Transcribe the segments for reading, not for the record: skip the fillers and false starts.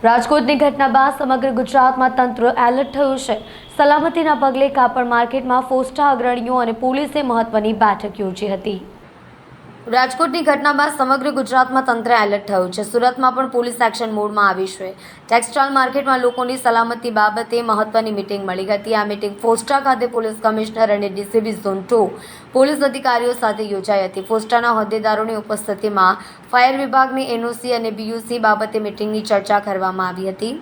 રાજકોટની ઘટના બાદ સમગ્ર ગુજરાતમાં તંત્ર એલર્ટ થયું છે। સલામતીના પગલે કાપડ માર્કેટમાં ફોસ્ટા અગ્રણીઓ અને પોલીસે મહત્વની બેઠક યોજી હતી। રાજકોટની ઘટના બાદ સમગ્ર ગુજરાતમાં તંત્ર એલર્ટ થયું છે। સુરતમાં પણ પોલીસ એક્શન મોડમાં આવી છે। ટેક્સટાઇલ માર્કેટમાં લોકોની સલામતી બાબતે મહત્વની મીટિંગ મળી હતી। આ મીટિંગ ફોસ્ટા ખાતે પોલીસ કમિશનર અને ડીસીબી ઝોન 2 પોલીસ અધિકારીઓ સાથે યોજાઈ હતી। ફોસ્ટાના હોદ્દેદારોની ઉપસ્થિતિમાં ફાયર વિભાગની એનઓસી અને બીયુસી બાબતે મીટિંગની ચર્ચા કરવામાં આવી હતી।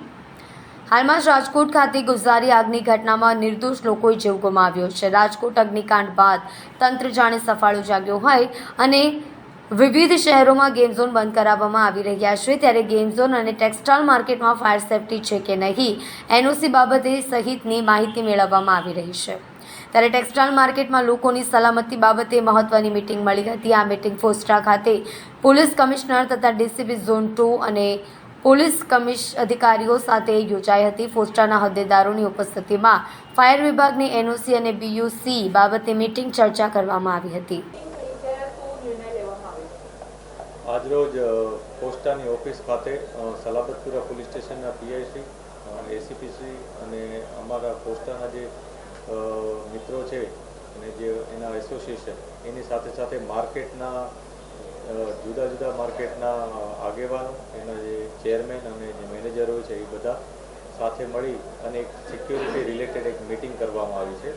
હાલમાં જ રાજકોટ ખાતે ગુજારી આગની ઘટનામાં નિર્દોષ લોકોએ જીવ ગુમાવ્યો છે। રાજકોટ અગ્નિકાંડ બાદ તંત્ર જાણે સફાળું જાગ્યું હોય અને વિવિધ શહેરોમાં ગેમ ઝોન બંધ કરાવવામાં આવી રહ્યા છે। ત્યારે ગેમ ઝોન અને ટેક્સટાઇલ માર્કેટમાં ફાયર સેફટી છે કે નહીં એનઓસી બાબતે સહિતની માહિતી મેળવવામાં આવી રહી છે। ત્યારે ટેક્સટાઇલ માર્કેટમાં લોકોની સલામતી બાબતે મહત્વની મીટિંગ મળી હતી। આ મીટિંગ ફોસ્ટા ખાતે પોલીસ કમિશનર તથા ડીસીબી ઝોન 2 અને પોલીસ અધિકારીઓ સાથે યોજાઈ હતી। ફોસ્ટાના હોદ્દેદારોની ઉપસ્થિતિમાં ફાયર વિભાગની એનઓસી અને બીયુસી બાબતે મીટિંગ ચર્ચા કરવામાં આવી હતી। આજરોજ પોસ્ટાની ઓફિસ ખાતે સલાબતપુરા પોલીસ સ્ટેશનના પીઆઈસી એસીપીસી અને અમારા પોસ્ટાના જે મિત્રો છે અને જે એના એસોસિએશન એની સાથે સાથે માર્કેટના જુદા જુદા માર્કેટના આગેવાનો એના જે ચેરમેન અને જે મેનેજર હોય છે એ બધા સાથે મળી અને એક સિક્યોરિટી રિલેટેડ એક મિટિંગ કરવામાં આવી છે।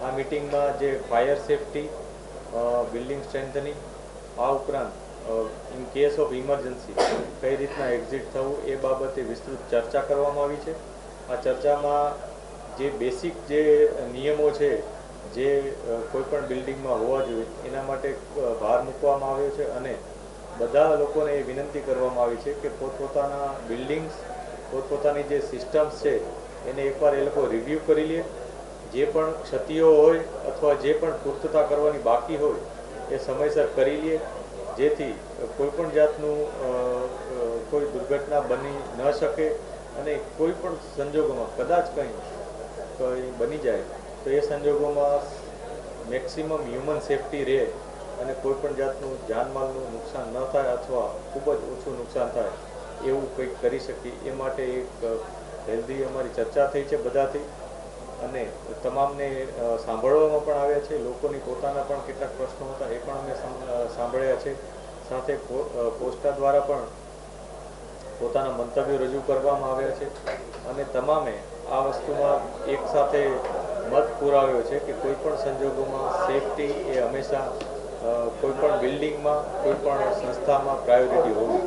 આ મિટિંગમાં જે ફાયર સેફટી, બિલ્ડિંગ સ્ટ્રેન્થનિંગ, આ ઉપરાંત ઇન કેસ ઓફ ઇમરજન્સી કઈ રીતના એક્ઝિટ થવું એ બાબતે વિસ્તૃત ચર્ચા કરવામાં આવી છે। આ ચર્ચામાં જે બેસિક જે નિયમો છે જે કોઈપણ બિલ્ડિંગમાં હોવા જોઈએ એના માટે ભાર મૂકવામાં આવ્યો છે અને બધા લોકોને એ વિનંતી કરવામાં આવી છે કે પોતપોતાના બિલ્ડિંગ્સ, પોતપોતાની જે સિસ્ટમ્સ છે એને એકવાર એ લોકો રિવ્યૂ કરી લે। જે પણ ક્ષતિઓ હોય અથવા જે પણ પૂર્તતા કરવાની બાકી હોય એ સમયસર કરી લે, જેથી કોઈપણ જાતનું કોઈ દુર્ઘટના બની ન શકે અને કોઈપણ સંજોગોમાં કદાચ કંઈ બની જાય તો એ સંજોગોમાં મેક્સિમમ હ્યુમન સેફટી રહે અને કોઈપણ જાતનું જાનમાલનું નુકસાન ન થાય અથવા ખૂબ જ ઓછું નુકસાન થાય એવું કંઈક કરી શકીએ એ માટે એક હેલ્ધી અમારી ચર્ચા થઈ છે બધાથી અને તમામને સાંભળવામાં પણ આવ્યા છે। લોકોની પોતાના પણ કેટલાક પ્રશ્નો હતા એ પણ અમે સાંભળ્યા છે। સાથે પોસ્ટા દ્વારા પણ પોતાના મંતવ્યો રજૂ કરવામાં આવ્યા છે અને તમામે આ વસ્તુમાં એક સાથે મત પુરાવ્યો છે કે કોઈપણ સંજોગોમાં સેફટી એ હંમેશા કોઈપણ બિલ્ડિંગમાં, કોઈપણ સંસ્થામાં પ્રાયોરિટી હોવી।